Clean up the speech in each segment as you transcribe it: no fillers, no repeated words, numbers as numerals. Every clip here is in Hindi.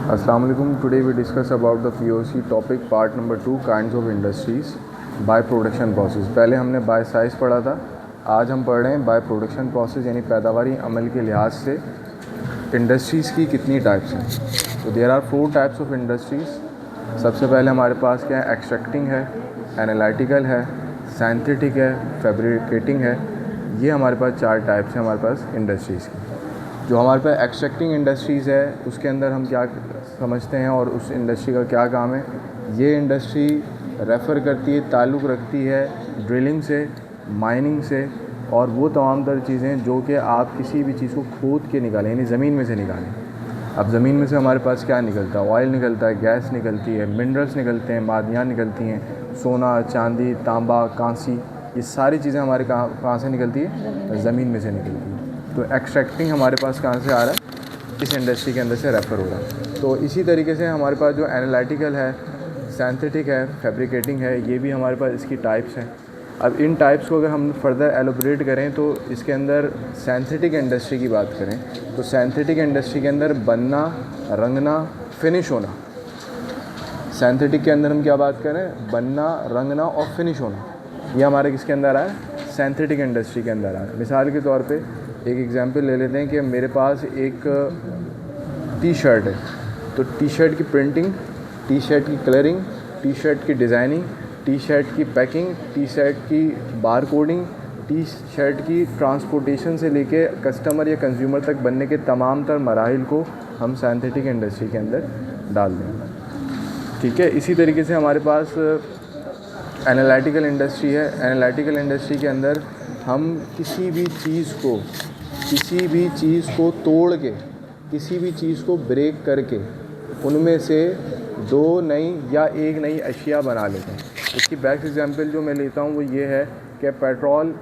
अस्सलाम वालेकुम। Today we discuss about the POC topic part number 2 kinds of industries by production process. पहले हमने बाय साइज़ पढ़ा था, आज हम पढ़ रहे हैं बाय प्रोडक्शन प्रोसेस यानी पैदावारी अमल के लिहाज से इंडस्ट्रीज़ की कितनी टाइप्स हैं। तो there are 4 types of industries. सबसे पहले हमारे पास क्या है, एक्सट्रैक्टिंग है, एनालिटिकल है, साइंटिफिक है, फैब्रिकेटिंग है। ये हमारे पास 4 टाइप्स हैं हमारे पास इंडस्ट्रीज़ की। जो हमारे पास एक्सट्रैक्टिंग इंडस्ट्रीज़ है उसके अंदर हम क्या समझते हैं और उस इंडस्ट्री का क्या काम है। ये इंडस्ट्री रेफ़र करती है, ताल्लुक़ रखती है ड्रिलिंग से, माइनिंग से और वो तमाम तर चीज़ें जो कि आप किसी भी चीज़ को खोद के निकालें यानी ज़मीन में से निकालें। अब ज़मीन में से हमारे पास क्या निकलता है, ऑयल निकलता है, गैस निकलती है, मिनरल्स निकलते हैं, मादनियाँ निकलती हैं, सोना, चांदी, तांबा, कांसी, ये सारी चीज़ें हमारे कहाँ से निकलती है, ज़मीन में से निकलती है। तो एक्सट्रैक्टिंग हमारे पास कहाँ से आ रहा है, इस इंडस्ट्री के अंदर से रेफ़र हो रहा है। तो इसी तरीके से हमारे पास जो एनालिटिकल है, सिंथेटिक है, फैब्रिकेटिंग है, ये भी हमारे पास इसकी टाइप्स हैं। अब इन टाइप्स को अगर हम फर्दर एलोबरेट करें तो इसके अंदर सिंथेटिक इंडस्ट्री की बात करें तो सिंथेटिक इंडस्ट्री के अंदर बनना, रंगना, फिनिश होना। सिंथेटिक के अंदर हम क्या बात करें, बनना, रंगना और फिनिश होना, ये हमारे किसके अंदर आया है, सिंथेटिक इंडस्ट्री के अंदर आया। मिसाल के तौर पे एक एग्जांपल ले लेते हैं कि मेरे पास एक टी शर्ट है, तो टी शर्ट की प्रिंटिंग, टी शर्ट की कलरिंग, टी शर्ट की डिज़ाइनिंग, टी शर्ट की पैकिंग, टी शर्ट की बार कोडिंग, टी शर्ट की ट्रांसपोर्टेशन से लेके कस्टमर या कंज्यूमर तक बनने के तमाम तर मराहिल को हम सिंथेटिक इंडस्ट्री के अंदर डाल दें। ठीक है, इसी तरीके से हमारे पास एनालिटिकल इंडस्ट्री है। एनालिटिकल इंडस्ट्री के अंदर हम किसी भी चीज़ को तोड़ के, किसी भी चीज़ को ब्रेक करके उनमें से 2 नई या 1 नई अशिया बना लेते हैं। इसकी बेस्ट एग्जांपल जो मैं लेता हूँ वो ये है कि पेट्रोल,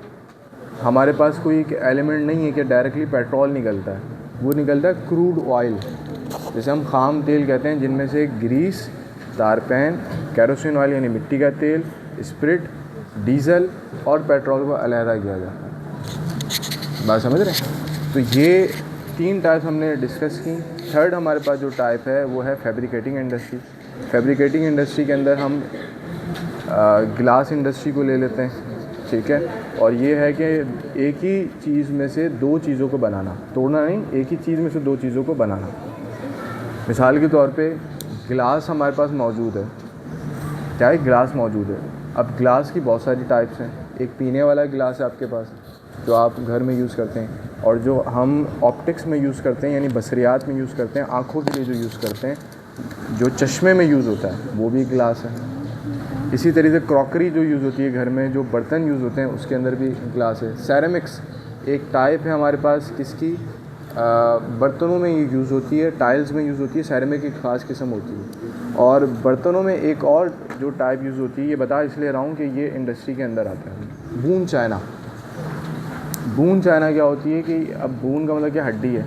हमारे पास कोई एक एलिमेंट नहीं है कि डायरेक्टली पेट्रोल निकलता है, वो निकलता है क्रूड ऑयल, जैसे हम खाम तेल कहते हैं, जिनमें से ग्रीस, तारपैन, केरोसिन ऑयल यानी मिट्टी का तेल, स्प्रिट, डीज़ल और पेट्रोल को अलहदा किया जाता है। बात समझ रहे हैं? तो ये 3 टाइप्स हमने डिस्कस की। थर्ड हमारे पास जो टाइप है वो है फैब्रिकेटिंग इंडस्ट्री। फैब्रिकेटिंग इंडस्ट्री के अंदर हम ग्लास इंडस्ट्री को ले लेते हैं, ठीक है। और ये है कि एक ही चीज़ में से 2 चीज़ों को बनाना, तोड़ना नहीं, एक ही चीज़ में से 2 चीज़ों को बनाना। मिसाल के तौर पे गिलास हमारे पास मौजूद है, क्या है, ग्लास मौजूद है। अब ग्लास की बहुत सारी टाइप्स हैं। एक पीने वाला गिलास है आपके पास जो आप घर में यूज़ करते हैं, और जो हम ऑप्टिक्स में यूज़ करते हैं यानी बसरियात में यूज़ करते हैं, आँखों के लिए जो यूज़ करते हैं, जो चश्मे में यूज़ होता है वो भी ग्लास है। इसी तरीके से क्रॉकरी जो यूज़ होती है घर में, जो बर्तन यूज़ होते हैं उसके अंदर भी ग्लास है। सेरेमिक्स एक टाइप है हमारे पास, किसकी, बर्तनों में ये यूज़ होती है, टाइल्स में यूज़ होती है, सेरेमिक की ख़ास किस्म होती है। और बर्तनों में एक और जो टाइप यूज़ होती है, ये बता इसलिए रहा हूँ कि ये इंडस्ट्री के अंदर आता है। बून चाइना। बून चाइना क्या होती है कि अब बून का मतलब क्या, हड्डी है।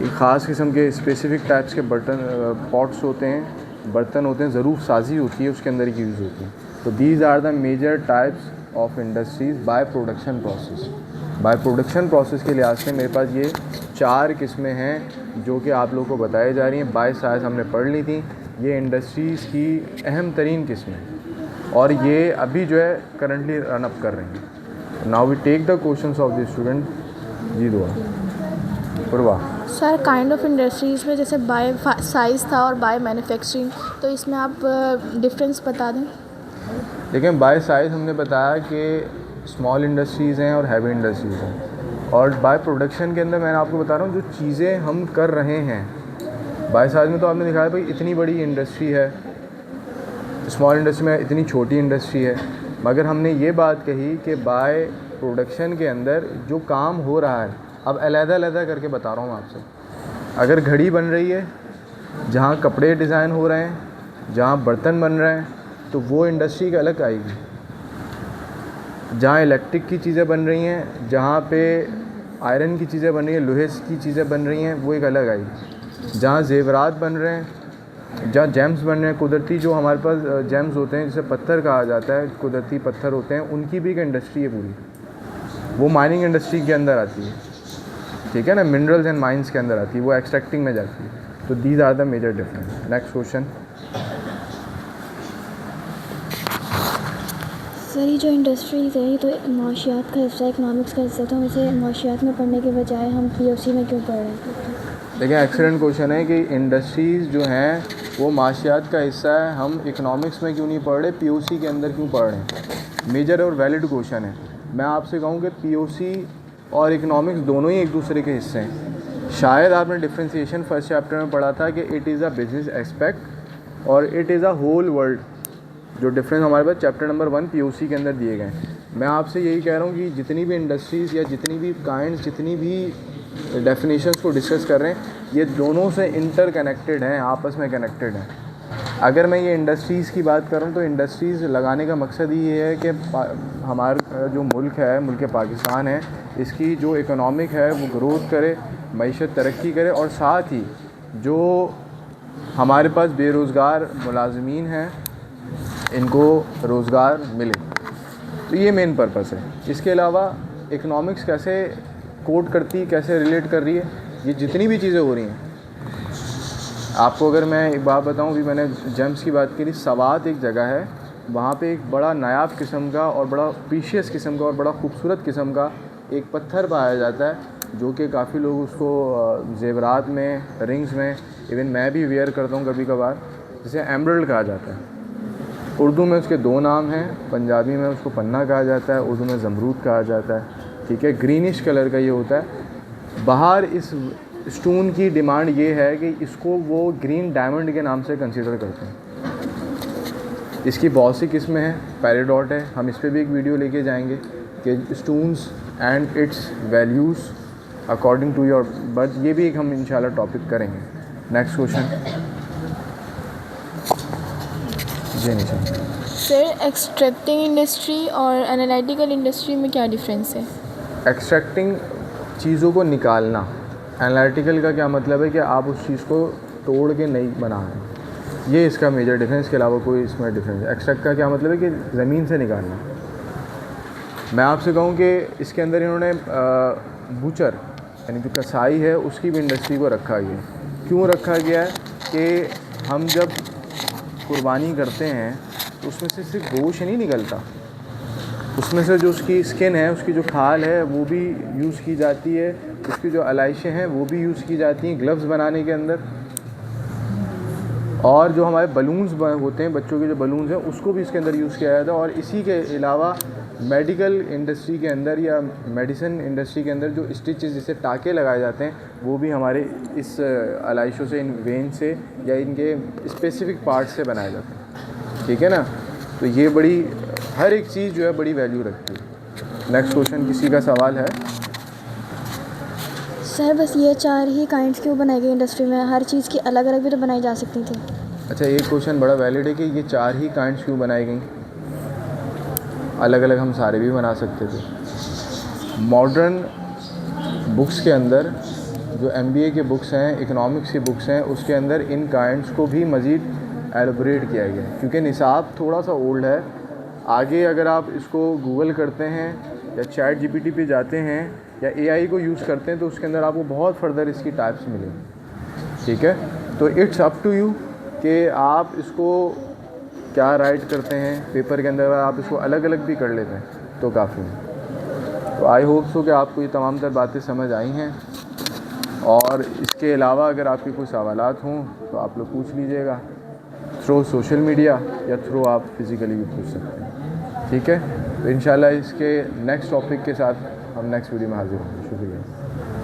एक ख़ास किस्म के स्पेसिफ़िक टाइप्स के बर्तन, पॉट्स होते हैं, बर्तन होते हैं, ज़रूर साजी होती है उसके अंदर की यूज़ होती है। तो these are the major types of industries by production process. By production process के लिहाज से मेरे पास ये 4 किस्में हैं जो कि आप लोगों को बताई जा रही हैं। बाय साइज़ हमने पढ़ ली थी, ये इंडस्ट्रीज़ की अहम तरीन किस्में और ये अभी जो है करंटली रन अप कर रही हैं। Now we take the questions of the student. जी Dua Purva. Sir, kind of industries में जैसे बाय साइज़ था और बाय मैन्युफैक्चरिंग, तो इसमें आप डिफरेंस बता दें। लेकिन बाय साइज़ हमने बताया कि स्मॉल इंडस्ट्रीज़ हैं और हैवी इंडस्ट्रीज़ हैं, और बाय प्रोडक्शन के अंदर मैंने आपको बता रहा हूँ जो चीज़ें हम कर रहे हैं। बाय साइज़ में तो आपने दिखाया भाई इतनी बड़ी इंडस्ट्री है, स्मॉल इंडस्ट्री में इतनी छोटी इंडस्ट्री है, मगर हमने ये बात कही कि बाय प्रोडक्शन के अंदर जो काम हो रहा है, अब अलग-अलग करके बता रहा हूँ आपसे। अगर घड़ी बन रही है, जहाँ कपड़े डिज़ाइन हो रहे हैं, जहाँ बर्तन बन रहे हैं, तो वो इंडस्ट्री का अलग आएगी। जहाँ इलेक्ट्रिक की चीज़ें बन रही हैं, जहाँ पे आयरन की चीज़ें बन रही हैं, लोहे की चीज़ें बन रही हैं, वो एक अलग आएगी। जहाँ ज़ेवरात बन रहे हैं, जहाँ जेम्स बन रहे हैं, कुदरती जो हमारे पास जेम्स होते हैं, जिसे पत्थर कहा जाता है, कुदरती पत्थर होते हैं, उनकी भी एक इंडस्ट्री है पूरी, वो माइनिंग इंडस्ट्री के अंदर आती है। ठीक है ना, मिनरल्स एंड माइंस के अंदर आती है, वो एक्सट्रैक्टिंग में जाती है। तो these are the major difference. Next question. Sir ये जो इंडस्ट्रीज़ है ये तो माशियात का हिस्सा है, इकनॉमिक्स का हिस्सा है, तो हम इसे माशियात में पढ़ने के बजाय हम पीओसी में क्यों पढ़ रहे हैं? देखिए एक्सीलेंट क्वेश्चन है कि इंडस्ट्रीज़ जो हैं वो माशियात का हिस्सा है, हम इकोनॉमिक्स में क्यों नहीं पढ़ रहे, पीओसी के अंदर क्यों पढ़ रहे हैं। मेजर और वैलिड क्वेश्चन है। मैं आपसे कहूँ कि पीओसी और इकोनॉमिक्स दोनों ही एक दूसरे के हिस्से हैं। शायद आपने डिफ्रेंसिएशन फर्स्ट चैप्टर में पढ़ा था कि it is a business aspect और it is a whole world. जो डिफरेंस हमारे पास चैप्टर नंबर 1 पीओसी के अंदर दिए गए हैं। मैं आपसे यही कह रहा हूँ कि जितनी भी इंडस्ट्रीज़ या जितनी भी काइंड्स, जितनी भी डेफिनेशंस को डिस्कस कर रहे हैं, ये दोनों से इंटरकनेक्टेड हैं, आपस में कनेक्टेड हैं। अगर मैं ये इंडस्ट्रीज़ की बात करूँ तो इंडस्ट्रीज़ लगाने का मकसद ये है कि हमारा जो मुल्क है, मुल्क पाकिस्तान है, इसकी जो इकोनॉमिक है वो ग्रोथ करे, मईशत तरक्की करे, और साथ ही जो हमारे पास बेरोज़गार मुलाजमीन हैं इनको रोज़गार मिले। तो ये मेन पर्पस है। इसके अलावा इकोनॉमिक्स कैसे कोड करती, कैसे रिलेट कर रही है, ये जितनी भी चीज़ें हो रही हैं। आपको अगर मैं एक बात बताऊं, भी मैंने जेम्स की बात करी, सवात एक जगह है, वहाँ पे एक बड़ा नायाब किस्म का और बड़ा प्रीशियस किस्म का और बड़ा खूबसूरत किस्म का एक पत्थर पाया जाता है, जो कि काफ़ी लोग उसको ज़ेवरात में, रिंग्स में, इवन मैं भी वेयर करता हूँ कभी कभार, जिसे एमरल्ड कहा जाता है। उर्दू में उसके 2 नाम हैं, पंजाबी में उसको पन्ना कहा जाता है, उर्दू में ज़मरूद कहा जाता है। ठीक है, ग्रीनिश कलर का ये होता है। बाहर इस स्टोन की डिमांड ये है कि इसको वो ग्रीन डायमंड के नाम से कंसीडर करते हैं। इसकी बहुत सी किस्में हैं, पैराडॉट है, हम इस पर भी एक वीडियो लेके जाएंगे कि stones and its values according to your birth, ये भी एक हम इंशाल्लाह टॉपिक करेंगे। Next question. जी नहीं सर एक्सट्रैक्टिंग इंडस्ट्री और एनालिटिकल इंडस्ट्री में क्या डिफरेंस है? एक्सट्रैक्टिंग चीज़ों को निकालना, एनालिटिकल का क्या मतलब है कि आप उस चीज़ को तोड़ के नहीं बना रहे हैं, ये इसका मेजर डिफरेंस, के अलावा कोई इसमें डिफरेंस। एक्सट्रैक्ट का क्या मतलब है कि ज़मीन से निकालना। मैं आपसे कहूँ कि इसके अंदर इन्होंने बूचर यानी जो कसाई है उसकी भी इंडस्ट्री को रखा गया है। क्यों रखा गया है कि हम जब कुर्बानी करते हैं तो उसमें से सिर्फ गोश्त नहीं निकलता, उसमें से जो उसकी स्किन है, उसकी जो खाल है वो भी यूज़ की जाती है, उसकी जो अलाइशें हैं वो भी यूज़ की जाती हैं ग्लव्स बनाने के अंदर, और जो हमारे बलून्स होते हैं, बच्चों के जो बलून्स हैं, उसको भी इसके अंदर यूज़ किया जाता है। और इसी के अलावा मेडिकल इंडस्ट्री के अंदर या मेडिसिन इंडस्ट्री के अंदर जो स्टिचेस, जिसे टाके लगाए जाते हैं, वो भी हमारे इस अलाइशों से, इन वेन से या इनके स्पेसिफ़िक पार्ट्स से बनाए जाते हैं। ठीक है ना, तो ये बड़ी, हर एक चीज़ जो है बड़ी वैल्यू रखती है। नेक्स्ट क्वेश्चन, किसी का सवाल है? सर बस ये 4 ही काइंड्स क्यों बनाई गई इंडस्ट्री में? हर चीज़ की अलग अलग भी तो बनाई जा सकती थी। अच्छा, एक क्वेश्चन बड़ा वैलिड है कि ये 4 ही काइंड्स क्यों बनाई गई, अलग अलग हम सारे भी बना सकते थे। मॉडर्न बुक्स के अंदर जो MBA के बुक्स हैं, इकोनॉमिक्स की बुक्स हैं, उसके अंदर इन काइंड्स को भी मज़ीद एलोबरेट किया गया है, क्योंकि निसाब थोड़ा सा ओल्ड है। आगे अगर आप इसको गूगल करते हैं या चैट GPT पे जाते हैं या AI को यूज़ करते हैं तो उसके अंदर आपको बहुत फर्दर इसकी टाइप्स मिलेंगी। ठीक है, तो इट्स अप टू यू कि आप इसको क्या राइट करते हैं पेपर के अंदर। आप इसको अलग अलग भी कर लेते हैं तो काफ़ी है। तो आई होप सो कि आपको ये तमाम तर बातें समझ आई हैं, और इसके अलावा अगर आपके कोई सवालात हों तो आप लोग पूछ लीजिएगा थ्रू सोशल मीडिया या थ्रू आप फिज़िकली भी पूछ सकते हैं। ठीक है, तो इंशाल्लाह इसके नेक्स्ट टॉपिक के साथ हम नेक्स्ट वीडियो में हाजिर होंगे। शुक्रिया।